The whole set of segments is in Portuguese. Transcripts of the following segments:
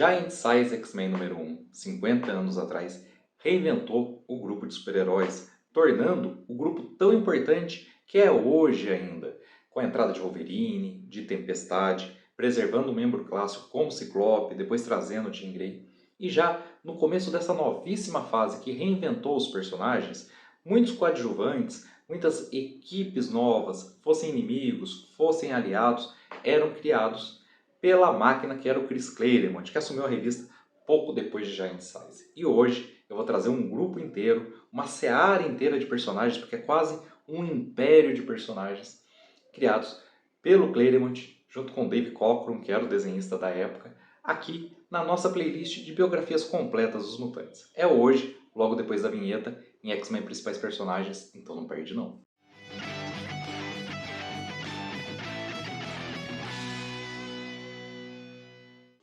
Giant Size X-Men número 1, 50 anos atrás, reinventou o grupo de super-heróis, tornando o grupo tão importante que é hoje ainda, com a entrada de Wolverine, de Tempestade, preservando o membro clássico como Ciclope, depois trazendo o Jean Grey. E já no começo dessa novíssima fase que reinventou os personagens, muitos coadjuvantes, muitas equipes novas, fossem inimigos, fossem aliados, eram criados pela máquina que era o Chris Claremont, que assumiu a revista pouco depois de Giant Size. E hoje eu vou trazer um grupo inteiro, uma seara inteira de personagens, porque é quase um império de personagens criados pelo Claremont, junto com Dave Cockrum, que era o desenhista da época, aqui na nossa playlist de biografias completas dos mutantes. É hoje, logo depois da vinheta, em X-Men Principais Personagens, então não perde não.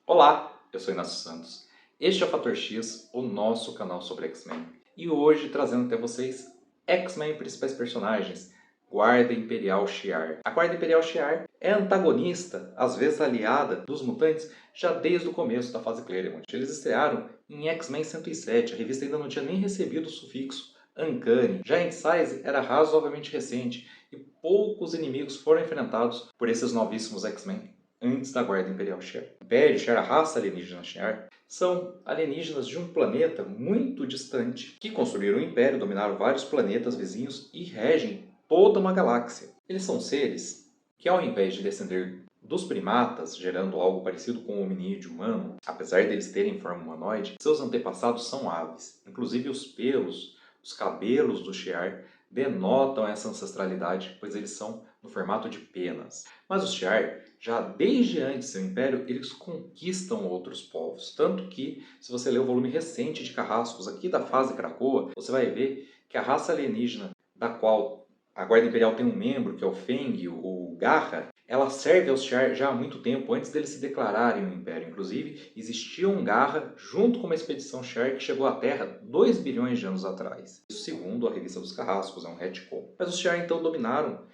Olá, eu sou Inácio Santos. Este é o Fator X, o nosso canal sobre X-Men. E hoje trazendo até vocês X-Men Principais Personagens, Guarda Imperial Shi'ar. A Guarda Imperial Shi'ar é antagonista, às vezes aliada, dos mutantes já desde o começo da fase Claremont. Eles estrearam em X-Men 107, a revista ainda não tinha nem recebido o sufixo Uncanny. Giant Size era razoavelmente recente e poucos inimigos foram enfrentados por esses novíssimos X-Men antes da Guarda Imperial Shi'ar. O Império Shi'ar, a raça alienígena Shi'ar, são alienígenas de um planeta muito distante que construíram um império, dominaram vários planetas vizinhos e regem toda uma galáxia. Eles são seres que, ao invés de descender dos primatas, gerando algo parecido com o hominídeo humano, apesar deles terem forma humanoide, seus antepassados são aves. Inclusive os pelos, os cabelos do Shi'ar denotam essa ancestralidade, pois eles são no formato de penas. Mas os Shi'ar, já desde antes do seu império, eles conquistam outros povos. Tanto que, se você ler o volume recente de Carrascos aqui da fase Krakoa, você vai ver que a raça alienígena da qual a Guarda Imperial tem um membro, que é o Feng, o Garra, ela serve aos Shi'ar já há muito tempo, antes deles se declararem um império. Inclusive, existia um Garra junto com uma expedição Shi'ar que chegou à Terra 2 bilhões de anos atrás. Isso segundo a revista dos Carrascos, é um retcon. Mas os Shi'ar então dominaram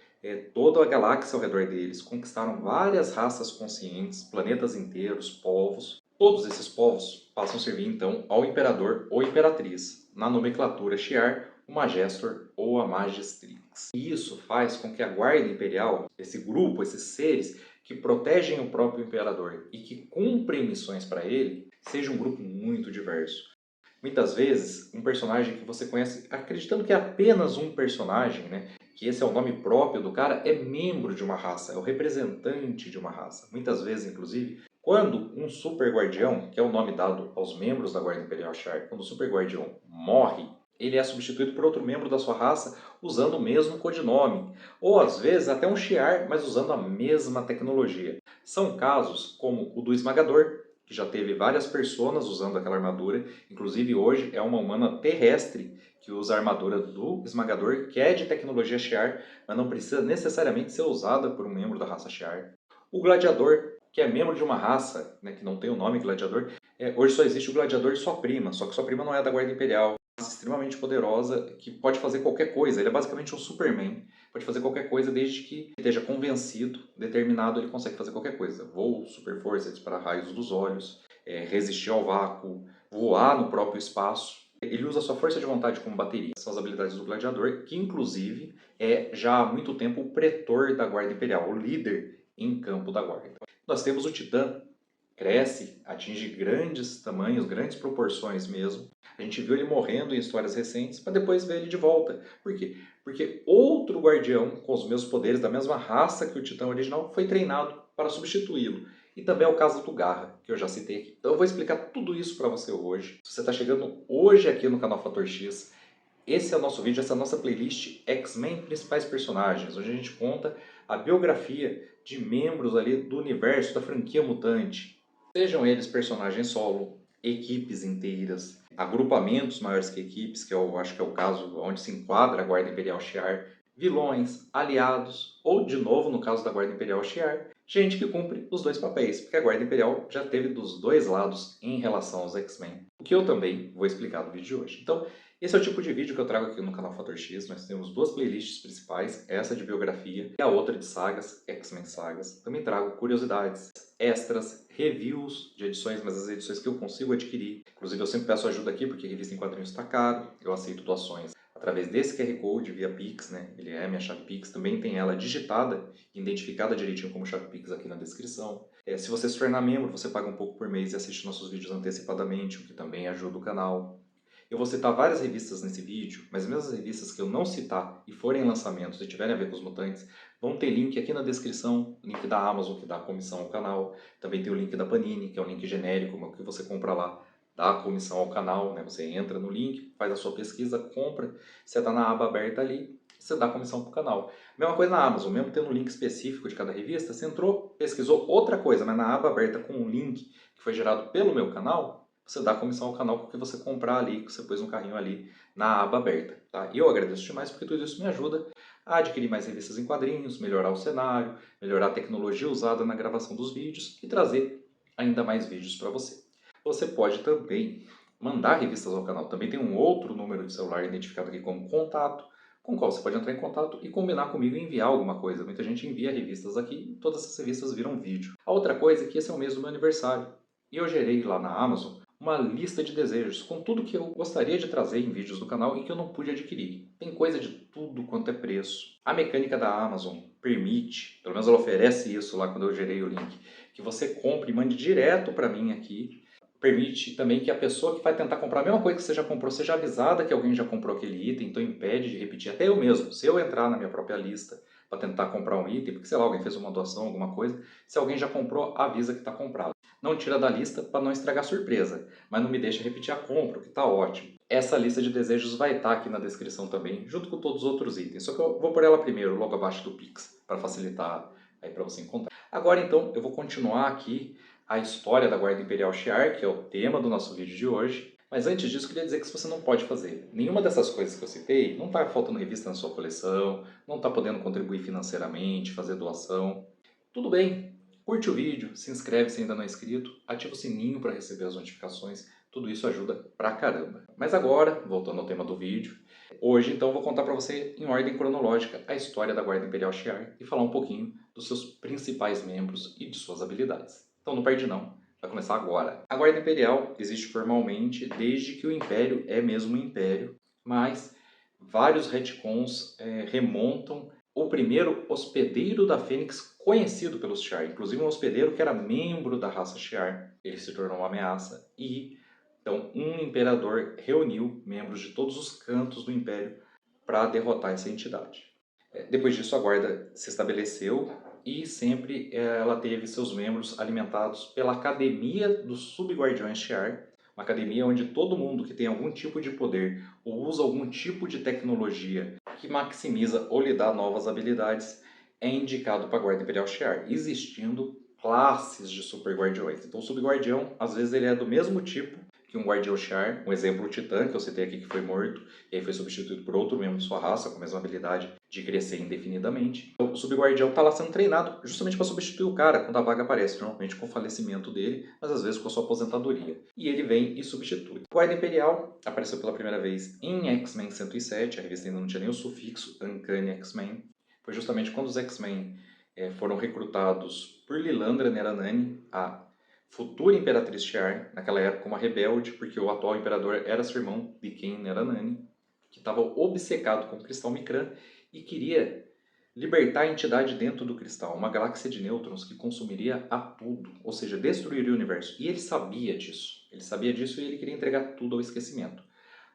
toda a galáxia ao redor deles, conquistaram várias raças conscientes, planetas inteiros, povos. Todos esses povos passam a servir então ao Imperador ou Imperatriz, na nomenclatura Shi'ar, o Majestor ou a Magistrix. E isso faz com que a Guarda Imperial, esse grupo, esses seres que protegem o próprio Imperador e que cumprem missões para ele, seja um grupo muito diverso. Muitas vezes, um personagem que você conhece acreditando que é apenas um personagem, né? Que esse é o nome próprio do cara, é membro de uma raça, é o representante de uma raça. Muitas vezes, inclusive, quando um super guardião, que é o nome dado aos membros da Guarda Imperial Shi'ar, quando o super guardião morre, ele é substituído por outro membro da sua raça usando o mesmo codinome. Ou às vezes até um Shi'ar, mas usando a mesma tecnologia. São casos como o do Esmagador, que já teve várias personas usando aquela armadura, inclusive hoje é uma humana terrestre que usa a armadura do Esmagador, que é de tecnologia Shi'ar, mas não precisa necessariamente ser usada por um membro da raça Shi'ar. O Gladiador, que é membro de uma raça, né, que não tem o nome Gladiador, hoje só existe o Gladiador e sua prima, só que sua prima não é da Guarda Imperial, extremamente poderosa, que pode fazer qualquer coisa. Ele é basicamente um Superman. Pode fazer qualquer coisa desde que esteja convencido, determinado, ele consegue fazer qualquer coisa. Voo, super força, disparar raios dos olhos, resistir ao vácuo, voar no próprio espaço. Ele usa a sua força de vontade como bateria. São as habilidades do Gladiador, que inclusive é já há muito tempo o pretor da Guarda Imperial, o líder em campo da Guarda. Então, nós temos o Titã, cresce, atinge grandes tamanhos, grandes proporções mesmo. A gente viu ele morrendo em histórias recentes, para depois ver ele de volta. Por quê? Porque outro guardião com os mesmos poderes, da mesma raça que o Titã original, foi treinado para substituí-lo. E também é o caso do Garra, que eu já citei aqui. Então eu vou explicar tudo isso para você hoje. Se você está chegando hoje aqui no canal Fator X, esse é o nosso vídeo, essa é a nossa playlist X-Men Principais Personagens, onde a gente conta a biografia de membros ali do universo da franquia mutante. Sejam eles personagens solo, equipes inteiras, agrupamentos maiores que equipes, que eu acho que é o caso onde se enquadra a Guarda Imperial Shi'ar, vilões, aliados, ou de novo no caso da Guarda Imperial Shi'ar, gente que cumpre os dois papéis, porque a Guarda Imperial já teve dos dois lados em relação aos X-Men, o que eu também vou explicar no vídeo de hoje. Então, esse é o tipo de vídeo que eu trago aqui no canal Fator X. Nós temos duas playlists principais, essa de biografia e a outra de sagas, X-Men Sagas. Também trago curiosidades, extras, reviews de edições, mas as edições que eu consigo adquirir. Inclusive eu sempre peço ajuda aqui porque revista em quadrinhos está caro, eu aceito doações através desse QR Code via Pix, né? Ele é minha chave Pix, também tem ela digitada, identificada direitinho como chave Pix aqui na descrição. Se você se tornar membro, você paga um pouco por mês e assiste nossos vídeos antecipadamente, o que também ajuda o canal. Eu vou citar várias revistas nesse vídeo, mas mesmo as revistas que eu não citar e forem lançamentos e tiverem a ver com os mutantes, vão ter link aqui na descrição, link da Amazon, que dá comissão ao canal. Também tem o link da Panini, que é um link genérico, o que você compra lá dá comissão ao canal, né? Você entra no link, faz a sua pesquisa, compra, você está na aba aberta ali, você dá comissão para o canal. Mesma coisa na Amazon, mesmo tendo um link específico de cada revista, você entrou, pesquisou outra coisa, mas na aba aberta com um link que foi gerado pelo meu canal, você dá comissão ao canal porque você comprar ali, que você pôs um carrinho ali na aba aberta. Tá? E eu agradeço demais porque tudo isso me ajuda a adquirir mais revistas em quadrinhos, melhorar o cenário, melhorar a tecnologia usada na gravação dos vídeos e trazer ainda mais vídeos para você. Você pode também mandar revistas ao canal. Também tem um outro número de celular identificado aqui como contato, com o qual você pode entrar em contato e combinar comigo e enviar alguma coisa. Muita gente envia revistas aqui e todas essas revistas viram vídeo. A outra coisa é que esse é o mês do meu aniversário. E eu gerei lá na Amazon uma lista de desejos com tudo que eu gostaria de trazer em vídeos do canal e que eu não pude adquirir. Tem coisa de tudo quanto é preço. A mecânica da Amazon permite, pelo menos ela oferece isso lá quando eu gerei o link, que você compre e mande direto para mim aqui. Permite também que a pessoa que vai tentar comprar a mesma coisa que você já comprou seja avisada que alguém já comprou aquele item, então impede de repetir. Até eu mesmo, se eu entrar na minha própria lista para tentar comprar um item, porque sei lá, alguém fez uma doação, alguma coisa, se alguém já comprou, avisa que está comprado. Não tira da lista para não estragar a surpresa, mas não me deixa repetir a compra, o que está ótimo. Essa lista de desejos vai estar aqui na descrição também, junto com todos os outros itens. Só que eu vou pôr ela primeiro, logo abaixo do Pix, para facilitar aí para você encontrar. Agora então, eu vou continuar aqui a história da Guarda Imperial Shi'ar, que é o tema do nosso vídeo de hoje. Mas antes disso, eu queria dizer que se você não pode fazer nenhuma dessas coisas que eu citei, não está faltando revista na sua coleção, não está podendo contribuir financeiramente, fazer doação, tudo bem. Curte o vídeo, se inscreve se ainda não é inscrito, ativa o sininho para receber as notificações, tudo isso ajuda pra caramba. Mas agora, voltando ao tema do vídeo, hoje então eu vou contar para você em ordem cronológica a história da Guarda Imperial Shi'ar e falar um pouquinho dos seus principais membros e de suas habilidades. Então não perde não, vai começar agora. A Guarda Imperial existe formalmente desde que o Império é mesmo um Império, mas vários retcons remontam o primeiro hospedeiro da Fênix conhecido pelos Shi'ar, inclusive um hospedeiro que era membro da raça Shi'ar. Ele se tornou uma ameaça e então um imperador reuniu membros de todos os cantos do Império para derrotar essa entidade. Depois disso a guarda se estabeleceu e sempre ela teve seus membros alimentados pela Academia dos Subguardiões Shi'ar, uma academia onde todo mundo que tem algum tipo de poder ou usa algum tipo de tecnologia que maximiza ou lhe dá novas habilidades é indicado para a Guarda Imperial Shi'ar, existindo classes de super guardiões. Então o subguardião, às vezes ele é do mesmo tipo que um guardião Shi'ar, um exemplo o Titã, que eu citei aqui que foi morto, e aí foi substituído por outro membro de sua raça com a mesma habilidade de crescer indefinidamente. Então, o subguardião está lá sendo treinado justamente para substituir o cara quando a vaga aparece, normalmente com o falecimento dele, mas às vezes com a sua aposentadoria. E ele vem e substitui. O Guarda Imperial apareceu pela primeira vez em X-Men 107, a revista ainda não tinha nem o sufixo Uncanny X-Men. Foi justamente quando os X-Men foram recrutados por Lilandra Neranani, a futura Imperatriz Shi'ar, naquela época uma rebelde, porque o atual imperador era seu irmão, Diken Neranani, que estava obcecado com o Cristal Micran e queria libertar a entidade dentro do cristal, uma galáxia de nêutrons que consumiria a tudo, ou seja, destruiria o universo. E ele sabia disso. Ele sabia disso e ele queria entregar tudo ao esquecimento.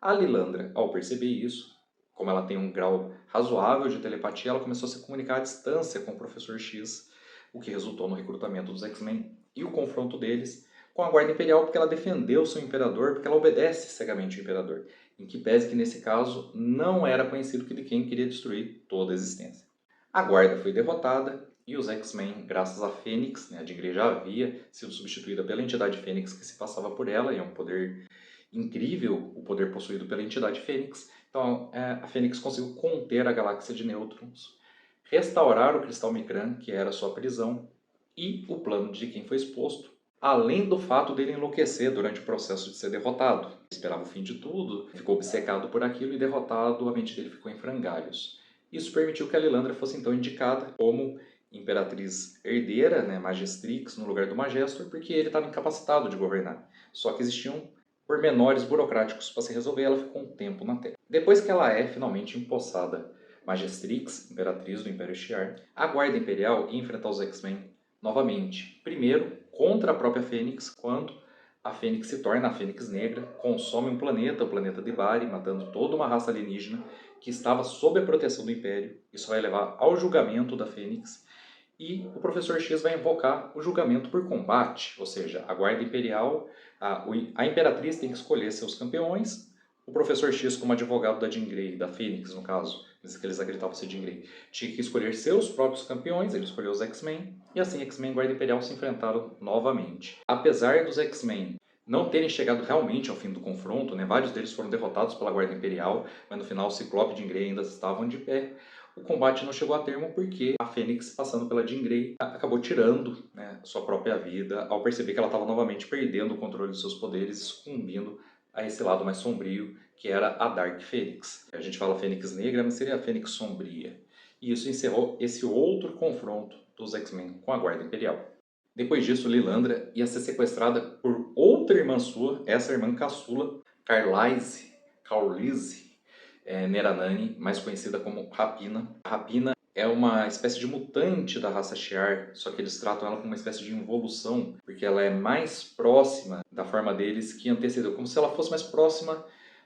A Lilandra, ao perceber isso, como ela tem um grau razoável de telepatia, ela começou a se comunicar à distância com o Professor X, o que resultou no recrutamento dos X-Men e o confronto deles com a Guarda Imperial, porque ela defendeu seu imperador, porque ela obedece cegamente o imperador, em que pese que nesse caso não era conhecido que de quem queria destruir toda a existência. A Guarda foi derrotada e os X-Men, graças à Fênix, a Jean Grey já havia sido substituída pela entidade Fênix que se passava por ela, e é um poder incrível o poder possuído pela entidade Fênix. Então a Fênix conseguiu conter a galáxia de nêutrons, restaurar o Cristal Micran, que era sua prisão, e o plano de quem foi exposto, além do fato dele enlouquecer durante o processo de ser derrotado. Ele esperava o fim de tudo, ficou obcecado por aquilo e derrotado, a mente dele ficou em frangalhos. Isso permitiu que a Lilandra fosse então indicada como Imperatriz herdeira, né, Magistrix, no lugar do Magestor, porque ele estava incapacitado de governar. Só que existiam pormenores burocráticos para se resolver, ela ficou um tempo na Terra. Depois que ela é finalmente empossada Magistrix, Imperatriz do Império Shi'ar, a Guarda Imperial ia enfrentar os X-Men novamente. Primeiro, contra a própria Fênix, quando a Fênix se torna a Fênix Negra, consome um planeta, o planeta Debari, matando toda uma raça alienígena que estava sob a proteção do Império. Isso vai levar ao julgamento da Fênix. E o Professor X vai invocar o julgamento por combate, ou seja, a Guarda Imperial, a Imperatriz tem que escolher seus campeões, o Professor X, como advogado da Jean Grey, da Fênix no caso, que eles acreditavam ser Jean Grey, tinha que escolher seus próprios campeões, ele escolheu os X-Men, e assim X-Men e Guarda Imperial se enfrentaram novamente. Apesar dos X-Men não terem chegado realmente ao fim do confronto, né, vários deles foram derrotados pela Guarda Imperial, mas no final o Ciclope e Jean Grey ainda estavam de pé. O combate não chegou a termo porque a Fênix, passando pela Jean Grey, acabou tirando, né, sua própria vida ao perceber que ela estava novamente perdendo o controle dos seus poderes e sucumbindo a esse lado mais sombrio, que era a Dark Fênix. A gente fala Fênix Negra, mas seria a Fênix Sombria. E isso encerrou esse outro confronto dos X-Men com a Guarda Imperial. Depois disso, Lilandra ia ser sequestrada por outra irmã sua, essa irmã caçula, Carlise, Neranani, mais conhecida como Rapina. A Rapina é uma espécie de mutante da raça Shi'ar, só que eles tratam ela como uma espécie de involução, porque ela é mais próxima da forma deles que antecedeu, como se ela fosse mais próxima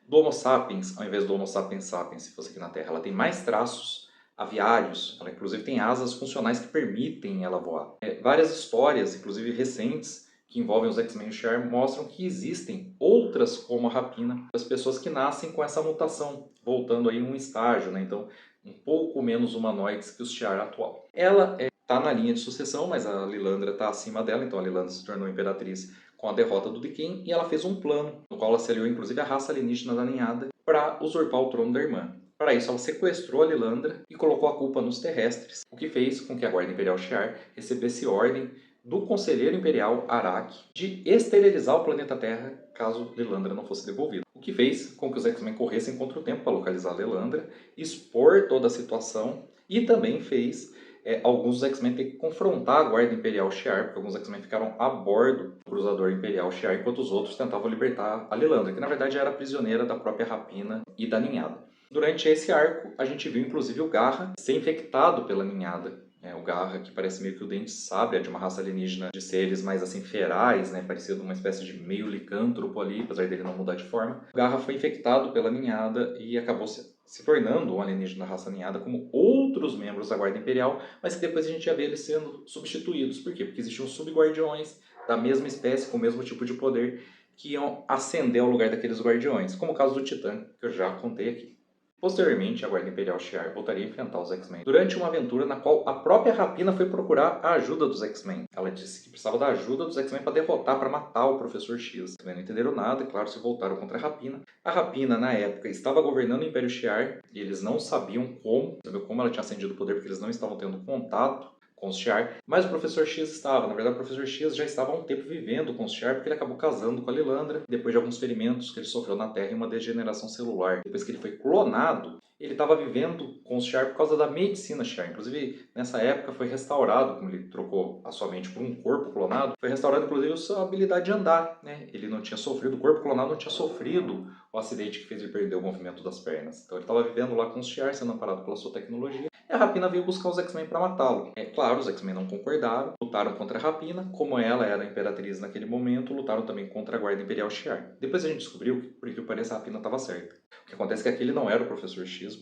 do Homo sapiens, ao invés do Homo sapiens sapiens, se fosse aqui na Terra. Ela tem mais traços aviários, ela inclusive tem asas funcionais que permitem ela voar. Várias histórias, inclusive recentes, que envolvem os X-Men e o Shi'ar, mostram que existem outras como a Rapina, as pessoas que nascem com essa mutação, voltando aí um estágio, né? Então um pouco menos humanoides que o Shi'ar atual. Ela está na linha de sucessão, mas a Lilandra está acima dela, então a Lilandra se tornou imperatriz com a derrota do Deakin, e ela fez um plano, no qual ela se aliou inclusive a raça alienígena da ninhada, para usurpar o trono da irmã. Para isso, ela sequestrou a Lilandra e colocou a culpa nos terrestres, o que fez com que a Guarda Imperial Shi'ar recebesse ordem do Conselheiro Imperial Arak de esterilizar o planeta Terra caso Lilandra não fosse devolvida. O que fez com que os X-Men corressem contra o tempo para localizar a Lilandra, expor toda a situação, e também fez alguns dos X-Men ter que confrontar a Guarda Imperial Shi'ar, porque alguns X-Men ficaram a bordo do Cruzador Imperial Shi'ar, enquanto os outros tentavam libertar a Lilandra, que na verdade era prisioneira da própria Rapina e da Ninhada. Durante esse arco, a gente viu inclusive o Garra ser infectado pela Ninhada. O Garra, que parece meio que o Dente Sabre, é de uma raça alienígena de seres mais assim ferais, né, parecido uma espécie de meio licântropo ali, apesar dele não mudar de forma. O Garra foi infectado pela Ninhada e acabou se tornando um alienígena da raça Ninhada, como outros membros da Guarda Imperial, mas que depois a gente ia ver eles sendo substituídos. Por quê? Porque existiam subguardiões da mesma espécie, com o mesmo tipo de poder, que iam ascender ao lugar daqueles guardiões, como o caso do Titã, que eu já contei aqui. Posteriormente, a Guarda Imperial Shi'ar voltaria a enfrentar os X-Men durante uma aventura na qual a própria Rapina foi procurar a ajuda dos X-Men. Ela disse que precisava da ajuda dos X-Men para derrotar, para matar o Professor X. Os X-Men não entenderam nada e, claro, se voltaram contra a Rapina. A Rapina, na época, estava governando o Império Shi'ar e eles não sabiam como ela tinha ascendido o poder, porque eles não estavam tendo contato com os Shi'ar, mas o Professor X estava. Na verdade, o Professor X já estava há um tempo vivendo com os Shi'ar, porque ele acabou casando com a Lilandra, depois de alguns ferimentos que ele sofreu na Terra em uma degeneração celular. Depois que ele foi clonado, ele estava vivendo com os Shi'ar por causa da medicina Shi'ar. Inclusive, nessa época foi restaurado, como ele trocou a sua mente por um corpo clonado, foi restaurado inclusive a sua habilidade de andar, né? Ele não tinha sofrido, o corpo clonado não tinha sofrido o acidente que fez ele perder o movimento das pernas. Então ele estava vivendo lá com os Shi'ar, sendo amparado pela sua tecnologia, e a Rapina veio buscar os X-Men para matá-lo. Claro, os X-Men não concordaram, lutaram contra a Rapina, como ela era a Imperatriz naquele momento, lutaram também contra a Guarda Imperial Shi'ar. Depois a gente descobriu que, por que pareça, a Rapina estava certa. O que acontece é que aquele não era o Professor X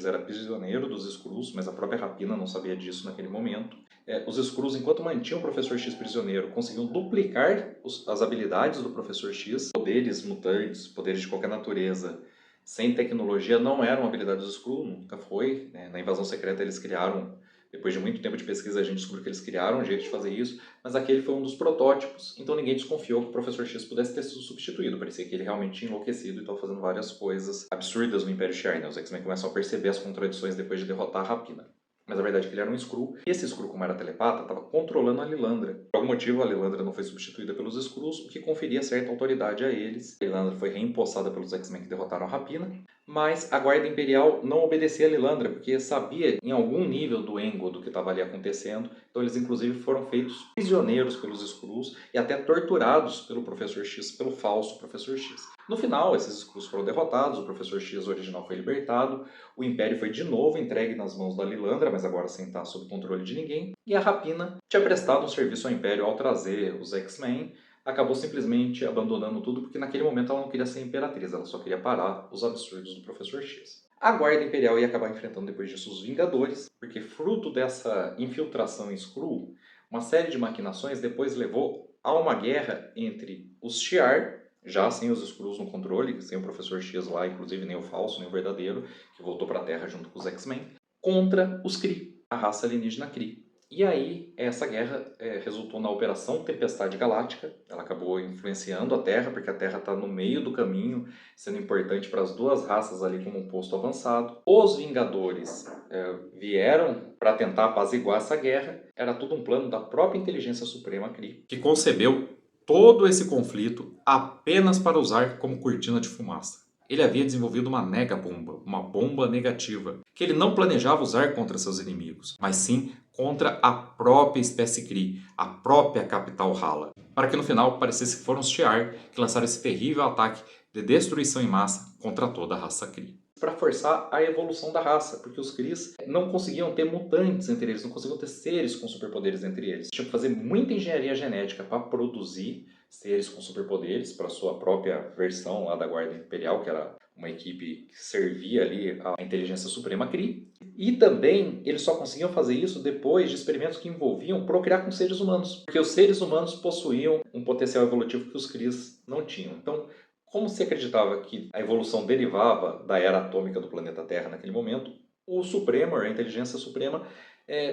era prisioneiro dos Skrulls, mas a própria Rapina não sabia disso naquele momento. Os Skrulls, enquanto mantinham o Professor X prisioneiro, conseguiam duplicar as habilidades do Professor X, poderes mutantes, poderes de qualquer natureza, sem tecnologia, não eram habilidades dos Skrulls, nunca foi. Na Invasão Secreta eles criaram, depois de muito tempo de pesquisa, a gente descobriu que eles criaram um jeito de fazer isso, mas aquele foi um dos protótipos, então ninguém desconfiou que o Professor X pudesse ter sido substituído. Parecia que ele realmente tinha enlouquecido e estava fazendo várias coisas absurdas no Império Shi'ar. Os X-Men começam a perceber as contradições depois de derrotar a Rapina. Mas a verdade é que ele era um Skrull, e esse Skrull, como era telepata, estava controlando a Lilandra. Por algum motivo, a Lilandra não foi substituída pelos Skrulls, o que conferia certa autoridade a eles. A Lilandra foi reempossada pelos X-Men que derrotaram a Rapina. Mas a Guarda Imperial não obedecia a Lilandra, porque sabia em algum nível do Engo do que estava ali acontecendo. Então eles inclusive foram feitos prisioneiros pelos Skrulls e até torturados pelo Professor X, pelo falso Professor X. No final, esses Skrulls foram derrotados, o Professor X original foi libertado, o Império foi de novo entregue nas mãos da Lilandra, mas agora sem estar sob controle de ninguém, e a Rapina tinha prestado um serviço ao Império ao trazer os X-Men, acabou simplesmente abandonando tudo porque naquele momento ela não queria ser imperatriz, ela só queria parar os absurdos do Professor X. A Guarda Imperial ia acabar enfrentando depois disso os Vingadores, porque fruto dessa infiltração em Skrull, uma série de maquinações depois levou a uma guerra entre os Shi'ar, já sem os Skrulls no controle, sem o Professor X lá, inclusive nem o falso, nem o verdadeiro, que voltou para a Terra junto com os X-Men, contra os Kree, a raça alienígena Kree. E aí, essa guerra resultou na Operação Tempestade Galáctica. Ela acabou influenciando a Terra, porque a Terra está no meio do caminho, sendo importante para as duas raças ali como um posto avançado. Os Vingadores vieram para tentar apaziguar essa guerra. Era tudo um plano da própria Inteligência Suprema Kree, que concebeu todo esse conflito apenas para usar como cortina de fumaça. Ele havia desenvolvido uma negabomba, uma bomba negativa, que ele não planejava usar contra seus inimigos, mas sim contra a própria espécie Kree, a própria capital Hala, para que no final parecesse que foram os Shi'ar que lançaram esse terrível ataque de destruição em massa contra toda a raça Kree. Para forçar a evolução da raça, porque os Krees não conseguiam ter mutantes entre eles, não conseguiam ter seres com superpoderes entre eles. Tinham que fazer muita engenharia genética para produzir seres com superpoderes para sua própria versão lá da Guarda Imperial, que era uma equipe que servia ali à Inteligência Suprema Kree. E também eles só conseguiam fazer isso depois de experimentos que envolviam procriar com seres humanos, porque os seres humanos possuíam um potencial evolutivo que os Krees não tinham. Então, como se acreditava que a evolução derivava da era atômica do planeta Terra naquele momento, o Supremo, a Inteligência Suprema,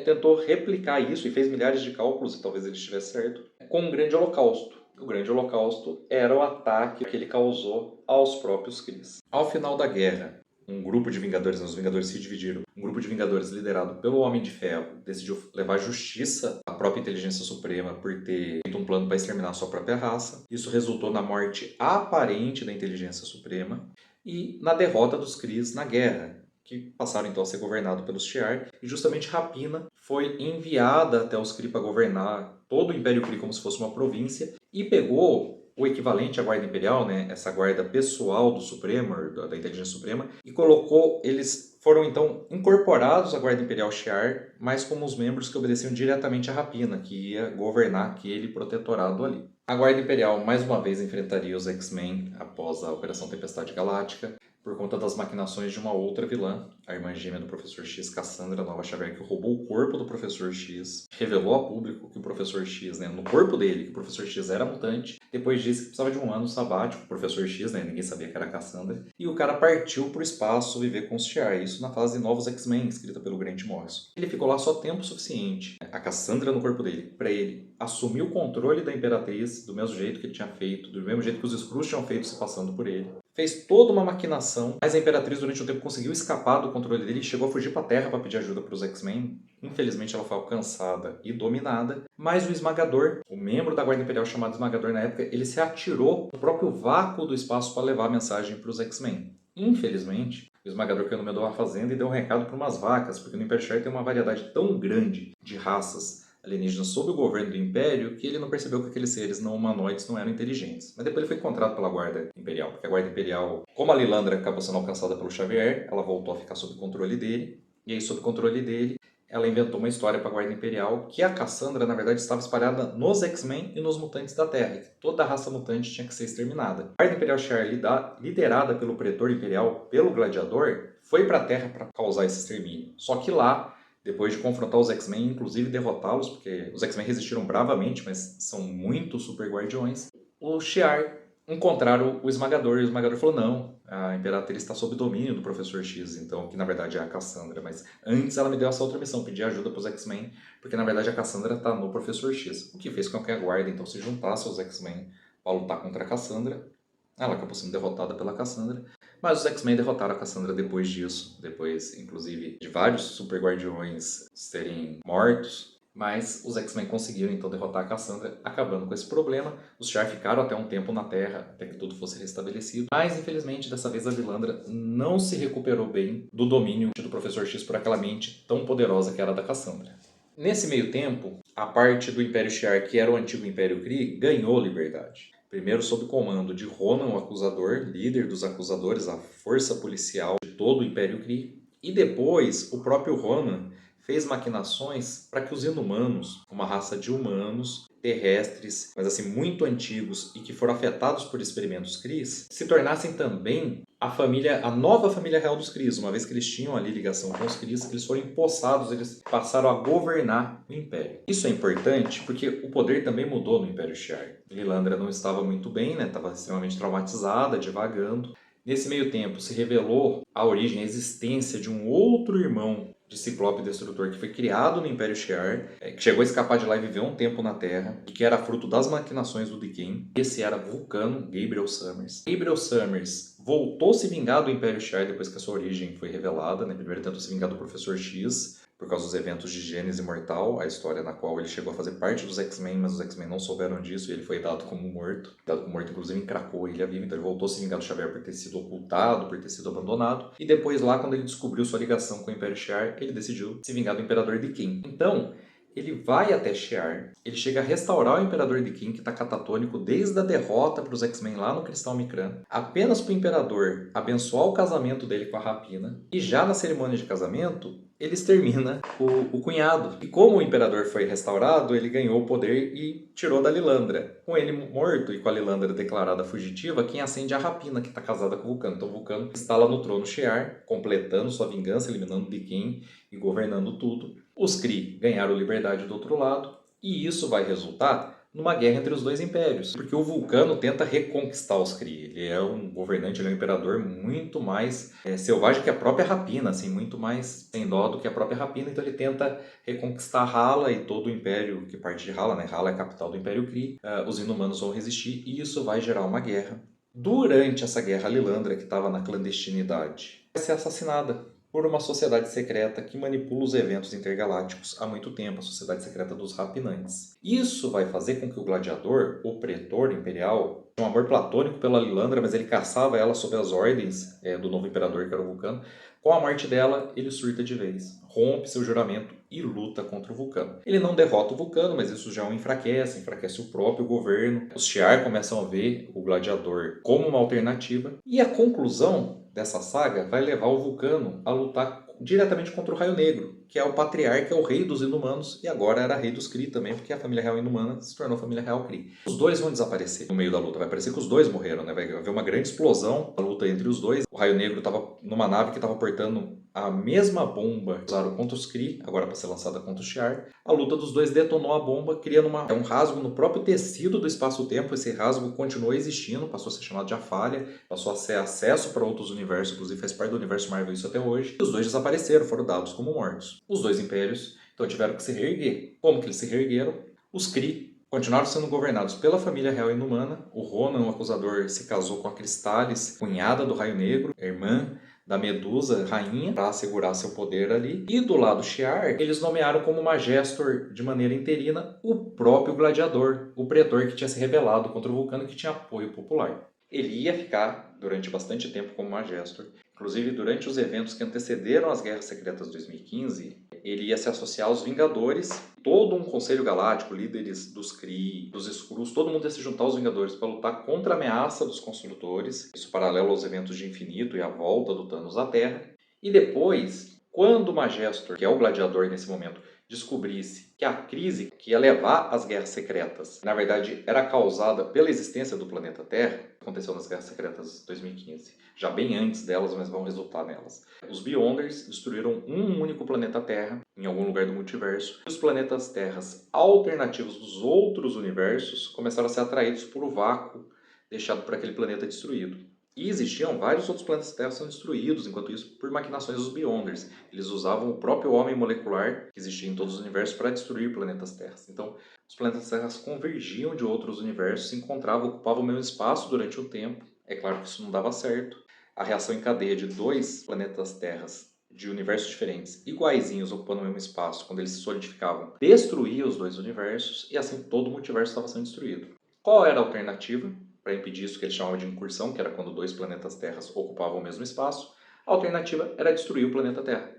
tentou replicar isso e fez milhares de cálculos, e talvez ele estivesse certo, com um grande holocausto. O grande holocausto era o ataque que ele causou aos próprios Krees. Ao final da guerra, um grupo de Vingadores, os Vingadores se dividiram, um grupo de Vingadores liderado pelo Homem de Ferro decidiu levar justiça à própria Inteligência Suprema por ter feito um plano para exterminar a sua própria raça. Isso resultou na morte aparente da Inteligência Suprema e na derrota dos Krees na guerra, que passaram então a ser governados pelos Shi'ar, e justamente Rapina foi enviada até os Kree para governar todo o Império Kree como se fosse uma província, e pegou o equivalente à Guarda Imperial, né, essa guarda pessoal do Supremo, da Inteligência Suprema, e colocou, eles foram então incorporados à Guarda Imperial Shi'ar, mas como os membros que obedeciam diretamente a Rapina, que ia governar aquele protetorado ali. A Guarda Imperial mais uma vez enfrentaria os X-Men após a Operação Tempestade Galáctica, por conta das maquinações de uma outra vilã, a irmã gêmea do Professor X, Cassandra Nova Xavier, que roubou o corpo do Professor X, revelou a público que o Professor X, né, no corpo dele, que o Professor X era mutante, depois disse que precisava de um ano sabático, o Professor X, né, ninguém sabia que era a Cassandra, e o cara partiu para o espaço viver com os Shi'ar, isso na fase Novos X-Men, escrita pelo Grant Morrison. Ele ficou lá só tempo suficiente, a Cassandra no corpo dele, para ele assumir o controle da Imperatriz do mesmo jeito que ele tinha feito, do mesmo jeito que os Skrulls tinham feito se passando por ele. Fez toda uma maquinação, mas a Imperatriz durante um tempo conseguiu escapar do controle dele e chegou a fugir para a Terra para pedir ajuda para os X-Men. Infelizmente ela foi alcançada e dominada, mas o Esmagador, o membro da Guarda Imperial chamado Esmagador na época, ele se atirou no próprio vácuo do espaço para levar a mensagem para os X-Men. Infelizmente, o Esmagador caiu no meio de uma fazenda e deu um recado para umas vacas, porque no Império Shi'ar tem uma variedade tão grande de raças alienígenas sob o governo do Império que ele não percebeu que aqueles seres não humanoides não eram inteligentes. Mas depois ele foi encontrado pela Guarda Imperial, porque a Guarda Imperial, como a Lilandra acabou sendo alcançada pelo Xavier, ela voltou a ficar sob controle dele, e aí sob controle dele, ela inventou uma história para a Guarda Imperial que a Cassandra, na verdade, estava espalhada nos X-Men e nos mutantes da Terra, e que toda a raça mutante tinha que ser exterminada. A Guarda Imperial Shi'ar, liderada pelo Pretor Imperial, pelo Gladiador, foi para a Terra para causar esse extermínio. Só que lá, depois de confrontar os X-Men, inclusive derrotá-los, porque os X-Men resistiram bravamente, mas são muito super guardiões, os Shi'ar encontraram o Esmagador, e o Esmagador falou, não, a Imperatriz está sob domínio do Professor X, então, que na verdade é a Cassandra, mas antes ela me deu essa outra missão, pedir ajuda para os X-Men, porque na verdade a Cassandra está no Professor X, o que fez com que a Guarda então se juntasse aos X-Men para lutar contra a Cassandra. Ela acabou sendo derrotada pela Cassandra, mas os X-Men derrotaram a Cassandra depois disso, depois inclusive de vários super guardiões serem mortos. Mas os X-Men conseguiram então derrotar a Cassandra, acabando com esse problema. Os Shi'ar ficaram até um tempo na Terra, até que tudo fosse restabelecido. Mas infelizmente dessa vez a Lilandra não se recuperou bem do domínio do Professor X por aquela mente tão poderosa que era a da Cassandra. Nesse meio tempo, a parte do Império Shi'ar, que era o antigo Império Kree, ganhou liberdade. Primeiro sob o comando de Ronan, o Acusador, líder dos Acusadores, a força policial de todo o Império Kree. E depois, o próprio Ronan fez maquinações para que os Inumanos, uma raça de humanos terrestres, mas assim muito antigos e que foram afetados por experimentos Krees, se tornassem também a nova família real dos Krees. Uma vez que eles tinham ali ligação com os Krees, eles foram empossados, eles passaram a governar o Império. Isso é importante porque o poder também mudou no Império Shi'ar. Lilandra não estava muito bem, né? Estava extremamente traumatizada, divagando. Nesse meio tempo se revelou a origem, a existência de um outro irmão de Ciclope Destrutor que foi criado no Império Shi'ar, que chegou a escapar de lá e viveu um tempo na Terra, e que era fruto das maquinações do Deakin. Esse era Vulcano, Gabriel Summers. Gabriel Summers voltou a se vingar do Império Shi'ar depois que a sua origem foi revelada, né? Primeiro tentou se vingar do Professor X, por causa dos eventos de Gênese Mortal, a história na qual ele chegou a fazer parte dos X-Men, mas os X-Men não souberam disso e ele foi dado como morto. Dado como morto, inclusive, em Krakoa, Ilha Viva, então ele voltou a se vingar do Xavier por ter sido ocultado, por ter sido abandonado. E depois lá, quando ele descobriu sua ligação com o Império Shi'ar, ele decidiu se vingar do Imperador Deakin. Então, ele vai até Shi'ar, ele chega a restaurar o Imperador Deakin, que está catatônico desde a derrota para os X-Men lá no Cristal Micran, apenas para o Imperador abençoar o casamento dele com a Rapina, e já na cerimônia de casamento, ele extermina o cunhado. E como o Imperador foi restaurado, ele ganhou o poder e tirou da Lilandra. Com ele morto e com a Lilandra declarada fugitiva, quem acende é a Rapina, que está casada com o Vulcano. Então o Vulcano está lá no trono Shi'ar, completando sua vingança, eliminando o Deakin e governando tudo. Os Kree ganharam liberdade do outro lado, e isso vai resultar numa guerra entre os dois impérios, porque o Vulcano tenta reconquistar os Kree. Ele é um governante, ele é um imperador muito mais selvagem que a própria Rapina, assim, muito mais sem dó do que a própria Rapina, então ele tenta reconquistar Hala e todo o império que parte de Hala, né? Hala é a capital do Império Kree. Os Inumanos vão resistir e isso vai gerar uma guerra. Durante essa guerra, a Lilandra, que estava na clandestinidade, vai ser assassinada por uma sociedade secreta que manipula os eventos intergalácticos há muito tempo, a Sociedade Secreta dos Rapinantes. Isso vai fazer com que o Gladiador, o Pretor Imperial, tinha um amor platônico pela Lilandra, mas ele caçava ela sob as ordens do novo Imperador, que era o Vulcano. Com a morte dela, ele surta de vez, rompe seu juramento e luta contra o Vulcano. Ele não derrota o Vulcano, mas isso já o enfraquece o próprio governo. Os Shi'ar começam a ver o Gladiador como uma alternativa, e a conclusão dessa saga vai levar o Vulcano a lutar diretamente contra o Raio Negro, que é o patriarca, é o rei dos Inumanos, e agora era rei dos Kree também, porque a família real inumana se tornou a família real Kree. Os dois vão desaparecer no meio da luta, vai parecer que os dois morreram, né? Vai haver uma grande explosão, a luta entre os dois. O Raio Negro estava numa nave que estava portando a mesma bomba que usaram contra os Kree, agora para ser lançada contra os Shi'ar. A luta dos dois detonou a bomba, criando um rasgo no próprio tecido do espaço-tempo. Esse rasgo continuou existindo, passou a ser chamado de a falha, passou a ser acesso para outros universos, inclusive faz parte do universo Marvel isso até hoje. E os dois desapareceram, foram dados como mortos. Os dois impérios então tiveram que se reerguer. Como que eles se reergueram? Os Kree continuaram sendo governados pela família real inumana. O Ronan, o Acusador, se casou com a Cristales, cunhada do Raio Negro, irmã da Medusa, rainha, para assegurar seu poder ali. E do lado Shi'ar, eles nomearam como Majestor, de maneira interina, o próprio Gladiador, o Pretor que tinha se rebelado contra o Vulcano, que tinha apoio popular. Ele ia ficar durante bastante tempo como Majestor. Inclusive, durante os eventos que antecederam as Guerras Secretas de 2015, ele ia se associar aos Vingadores. Todo um Conselho Galáctico, líderes dos Kree, dos Skrulls, todo mundo ia se juntar aos Vingadores para lutar contra a ameaça dos Construtores. Isso paralelo aos eventos de Infinito e a volta do Thanos à Terra. E depois, quando o Majestor, que é o Gladiador nesse momento, descobrisse que a crise que ia levar às Guerras Secretas, na verdade, era causada pela existência do planeta Terra, aconteceu nas Guerras Secretas de 2015, já bem antes delas, mas vão resultar nelas. Os Beyonders destruíram um único planeta Terra, em algum lugar do multiverso, e os planetas Terras alternativos dos outros universos começaram a ser atraídos por o vácuo deixado por aquele planeta destruído. E existiam vários outros planetas Terra sendo destruídos, enquanto isso, por maquinações dos Beyonders. Eles usavam o próprio homem molecular, que existia em todos os universos, para destruir planetas Terra. Então, os planetas Terra convergiam de outros universos, se encontravam, ocupavam o mesmo espaço durante um tempo. É claro que isso não dava certo. A reação em cadeia de dois planetas Terras de universos diferentes, iguaizinhos, ocupando o mesmo espaço, quando eles se solidificavam, destruía os dois universos e assim todo o multiverso estava sendo destruído. Qual era a alternativa para impedir isso que eles chamavam de incursão, que era quando dois planetas terras ocupavam o mesmo espaço? A alternativa era destruir o planeta Terra.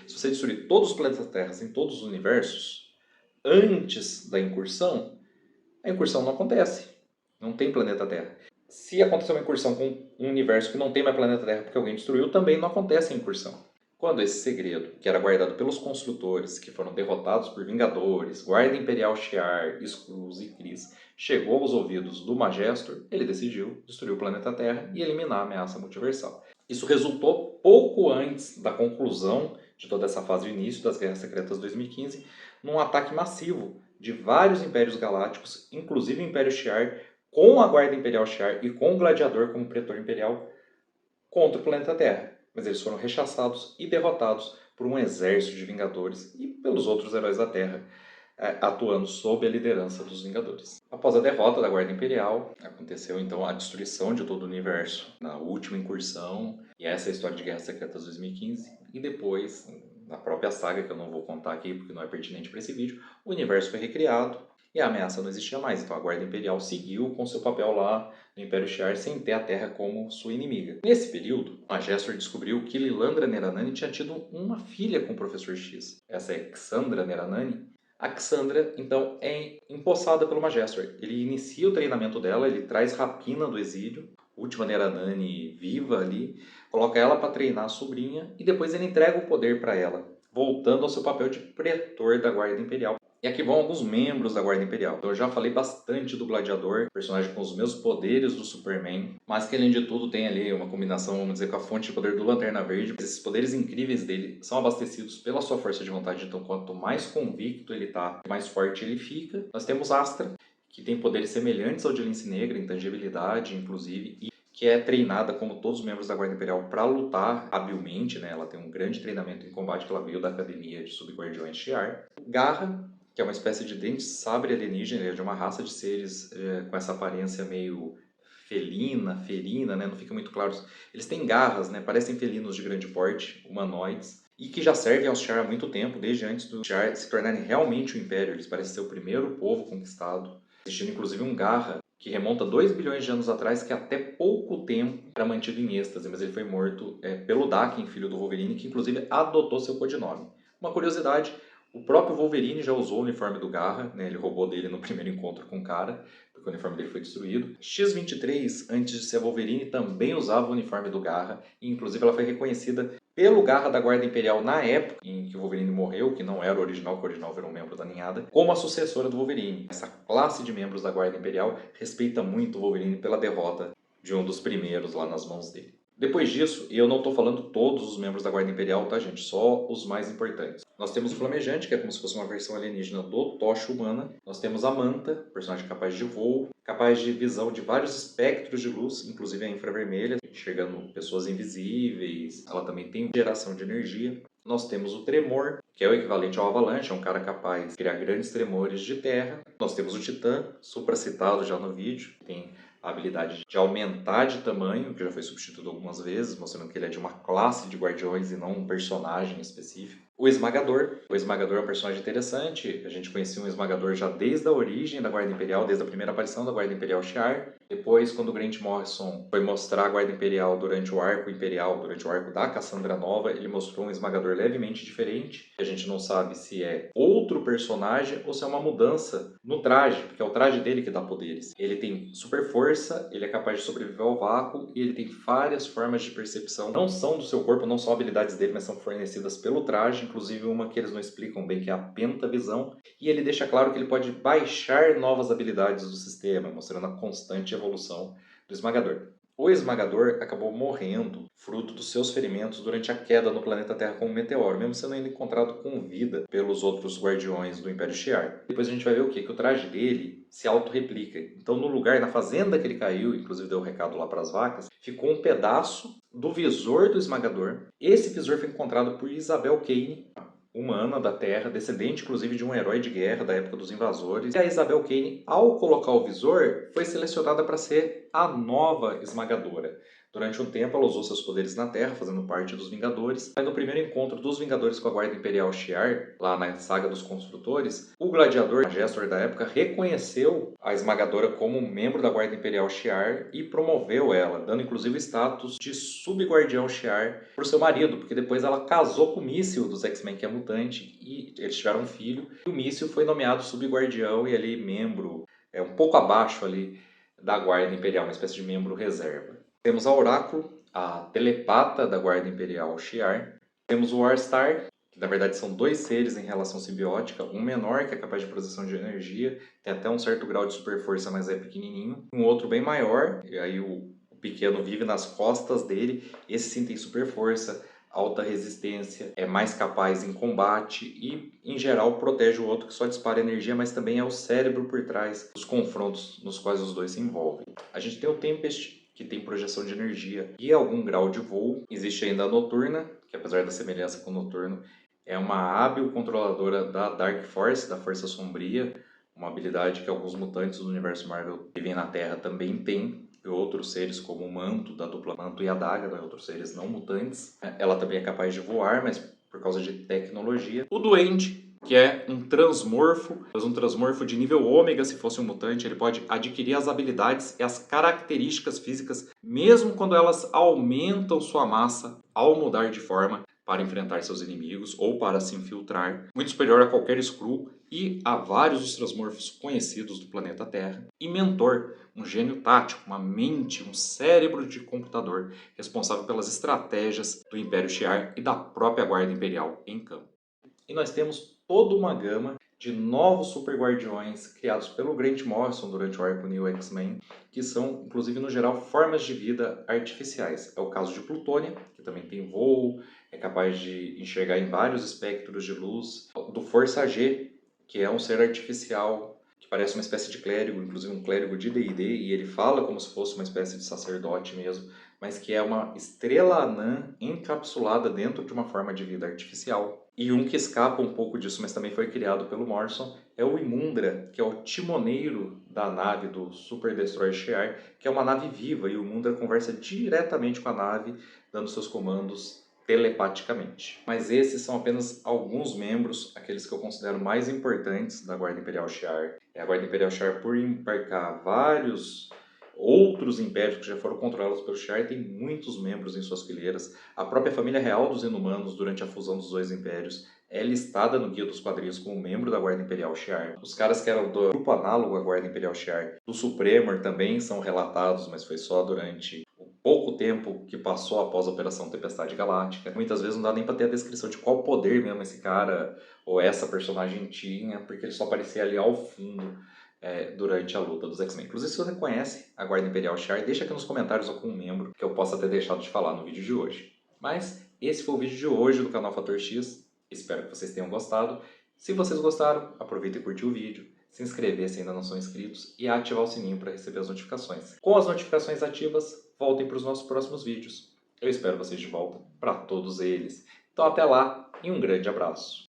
Se você destruir todos os planetas terras em todos os universos, antes da incursão, a incursão não acontece. Não tem planeta Terra. Se acontecer uma incursão com um universo que não tem mais planeta Terra porque alguém destruiu, também não acontece a incursão. Quando esse segredo, que era guardado pelos construtores, que foram derrotados por Vingadores, Guarda Imperial Shi'ar, Skrulls e Kree, chegou aos ouvidos do Majestor, ele decidiu destruir o planeta Terra e eliminar a ameaça multiversal. Isso resultou pouco antes da conclusão de toda essa fase de início das Guerras Secretas 2015, num ataque massivo de vários impérios galácticos, inclusive o Império Shi'ar, com a Guarda Imperial Shi'ar e com o Gladiador como Pretor Imperial, contra o planeta Terra. Mas eles foram rechaçados e derrotados por um exército de Vingadores e pelos outros heróis da Terra, atuando sob a liderança dos Vingadores. Após a derrota da Guarda Imperial, aconteceu então a destruição de todo o universo na última incursão, e essa é a história de Guerras Secretas 2015, e depois, na própria saga, que eu não vou contar aqui porque não é pertinente para esse vídeo, o universo foi recriado e a ameaça não existia mais. Então a Guarda Imperial seguiu com seu papel lá no Império Shi'ar sem ter a Terra como sua inimiga. Nesse período, a Gestor descobriu que Lilandra Neranani tinha tido uma filha com o Professor X. Essa é Xandra Neranani. A Xandra, então, é empossada pelo Majestor. Ele inicia o treinamento dela, ele traz Rapina do exílio, última Neranani viva ali, coloca ela para treinar a sobrinha e depois ele entrega o poder para ela, voltando ao seu papel de pretor da Guarda Imperial. E aqui vão alguns membros da Guarda Imperial. Então eu já falei bastante do Gladiador, personagem com os mesmos poderes do Superman, mas que além de tudo tem ali uma combinação, vamos dizer, com a fonte de poder do Lanterna Verde. Esses poderes incríveis dele são abastecidos pela sua força de vontade, então quanto mais convicto ele tá, mais forte ele fica. Nós temos Astra, que tem poderes semelhantes ao de Lince Negra, intangibilidade inclusive, e que é treinada como todos os membros da Guarda Imperial para lutar habilmente, né? Ela tem um grande treinamento em combate que ela veio da Academia de Subguardiões Shi'ar. Garra, que é uma espécie de dente sabre alienígena, é de uma raça de seres com essa aparência meio ferina, né? Não fica muito claro. Eles têm garras, né? Parecem felinos de grande porte, humanoides, e que já servem aos Shi'ar há muito tempo, desde antes dos Shi'ar se tornarem realmente o Império. Eles parecem ser o primeiro povo conquistado, existindo inclusive um Garra, que remonta 2 bilhões de anos atrás, que até pouco tempo era mantido em êxtase, mas ele foi morto pelo Daken, filho do Wolverine, que inclusive adotou seu codinome. Uma curiosidade, o próprio Wolverine já usou o uniforme do Garra, né? Ele roubou dele no primeiro encontro com o cara, porque o uniforme dele foi destruído. X-23, antes de ser Wolverine, também usava o uniforme do Garra, e inclusive ela foi reconhecida pelo Garra da Guarda Imperial na época em que o Wolverine morreu, que não era o original, que o original era um membro da ninhada, como a sucessora do Wolverine. Essa classe de membros da Guarda Imperial respeita muito o Wolverine pela derrota de um dos primeiros lá nas mãos dele. Depois disso, e eu não estou falando todos os membros da Guarda Imperial, tá gente? Só os mais importantes. Nós temos o Flamejante, que é como se fosse uma versão alienígena do Tocha humana. Nós temos a Manta, personagem capaz de voo, capaz de visão de vários espectros de luz, inclusive a infravermelha, enxergando pessoas invisíveis. Ela também tem geração de energia. Nós temos o Tremor, que é o equivalente ao Avalanche, é um cara capaz de criar grandes tremores de terra. Nós temos o Titã, supracitado já no vídeo, tem a habilidade de aumentar de tamanho, que já foi substituído algumas vezes, mostrando que ele é de uma classe de guardiões e não um personagem específico. O Esmagador. O Esmagador é um personagem interessante. A gente conhecia um Esmagador já desde a origem da Guarda Imperial, desde a primeira aparição da Guarda Imperial Shi'ar. Depois, quando o Grant Morrison foi mostrar a Guarda Imperial durante o arco Imperial, durante o arco da Cassandra Nova, ele mostrou um Esmagador levemente diferente. A gente não sabe se é outro personagem ou se é uma mudança no traje, porque é o traje dele que dá poderes. Ele tem super força, ele é capaz de sobreviver ao vácuo e ele tem várias formas de percepção. Não são do seu corpo, não são habilidades dele, mas são fornecidas pelo traje, inclusive uma que eles não explicam bem, que é a pentavisão. E ele deixa claro que ele pode baixar novas habilidades do sistema, mostrando a constante evolução do Esmagador. O Esmagador acabou morrendo, fruto dos seus ferimentos durante a queda no planeta Terra com um meteoro, mesmo sendo ainda encontrado com vida pelos outros guardiões do Império Shi'ar. Depois a gente vai ver o quê? Que o traje dele se autorreplica. Então no lugar, na fazenda que ele caiu, inclusive deu um recado lá para as vacas, ficou um pedaço do visor do Esmagador. Esse visor foi encontrado por Isabel Kane, humana da Terra, descendente inclusive de um herói de guerra da época dos invasores. E a Isabel Kane, ao colocar o visor, foi selecionada para ser a nova Esmagadora. Durante um tempo ela usou seus poderes na Terra, fazendo parte dos Vingadores. Mas no primeiro encontro dos Vingadores com a Guarda Imperial Shi'ar, lá na saga dos Construtores, o Gladiador, Gestor da época, reconheceu a Esmagadora como membro da Guarda Imperial Shi'ar e promoveu ela, dando inclusive o status de subguardião Shi'ar para o seu marido, porque depois ela casou com o Míssil dos X-Men, que é mutante, e eles tiveram um filho. E o Míssil foi nomeado subguardião e ali membro, um pouco abaixo ali da Guarda Imperial, uma espécie de membro reserva. Temos a Oráculo, a telepata da Guarda Imperial Shi'ar. Temos o Warstar, que na verdade são dois seres em relação simbiótica. Um menor, que é capaz de produção de energia, tem até um certo grau de super força, mas é pequenininho. Um outro bem maior, e aí o pequeno vive nas costas dele. Esse sim tem super força, alta resistência, é mais capaz em combate e, em geral, protege o outro, que só dispara energia, mas também é o cérebro por trás dos confrontos nos quais os dois se envolvem. A gente tem o Tempest, que tem projeção de energia e algum grau de voo. Existe ainda a Noturna, que apesar da semelhança com o Noturno, é uma hábil controladora da Dark Force, da Força Sombria, uma habilidade que alguns mutantes do universo Marvel que vivem na Terra também têm, e outros seres como o Manto, da dupla Manto e a Daga, né, outros seres não mutantes. Ela também é capaz de voar, mas por causa de tecnologia. O Duende, que é um transmorfo, mas um transmorfo de nível ômega. Se fosse um mutante, ele pode adquirir as habilidades e as características físicas, mesmo quando elas aumentam sua massa ao mudar de forma, para enfrentar seus inimigos ou para se infiltrar, muito superior a qualquer Skrull e a vários dos transmorfos conhecidos do planeta Terra. E Mentor, um gênio tático, uma mente, um cérebro de computador, responsável pelas estratégias do Império Shi'ar e da própria Guarda Imperial em campo. E nós temos toda uma gama de novos super guardiões criados pelo Grant Morrison durante o arco New X-Men, que são, inclusive, no geral, formas de vida artificiais. É o caso de Plutônia, que também tem voo, é capaz de enxergar em vários espectros de luz. Do Força G, que é um ser artificial que parece uma espécie de clérigo, inclusive um clérigo de D&D, e ele fala como se fosse uma espécie de sacerdote mesmo, mas que é uma estrela anã encapsulada dentro de uma forma de vida artificial. E um que escapa um pouco disso, mas também foi criado pelo Morrison, é o Imundra, que é o timoneiro da nave do Super Destroyer Shi'ar, que é uma nave viva, e o Imundra conversa diretamente com a nave, dando seus comandos telepaticamente. Mas esses são apenas alguns membros, aqueles que eu considero mais importantes da Guarda Imperial Shi'ar. A Guarda Imperial Shi'ar, por embarcar vários outros impérios que já foram controlados pelo Shi'ar, tem muitos membros em suas fileiras. A própria família real dos Inumanos, durante a fusão dos dois impérios, é listada no Guia dos Quadrinhos como membro da Guarda Imperial Shi'ar. Os caras que eram do grupo análogo à Guarda Imperial Shi'ar, do Supremor, também são relatados, mas foi só durante o pouco tempo que passou após a Operação Tempestade Galáctica. Muitas vezes não dá nem para ter a descrição de qual poder mesmo esse cara ou essa personagem tinha, porque ele só aparecia ali ao fundo durante a luta dos X-Men. Inclusive, se você conhece a Guarda Imperial Shi'ar, deixa aqui nos comentários algum membro que eu possa ter deixado de falar no vídeo de hoje. Mas esse foi o vídeo de hoje do canal Fator X. Espero que vocês tenham gostado. Se vocês gostaram, aproveita e curte o vídeo, se inscrever se ainda não são inscritos e ativar o sininho para receber as notificações. Com as notificações ativas, voltem para os nossos próximos vídeos. Eu espero vocês de volta para todos eles. Então até lá e um grande abraço.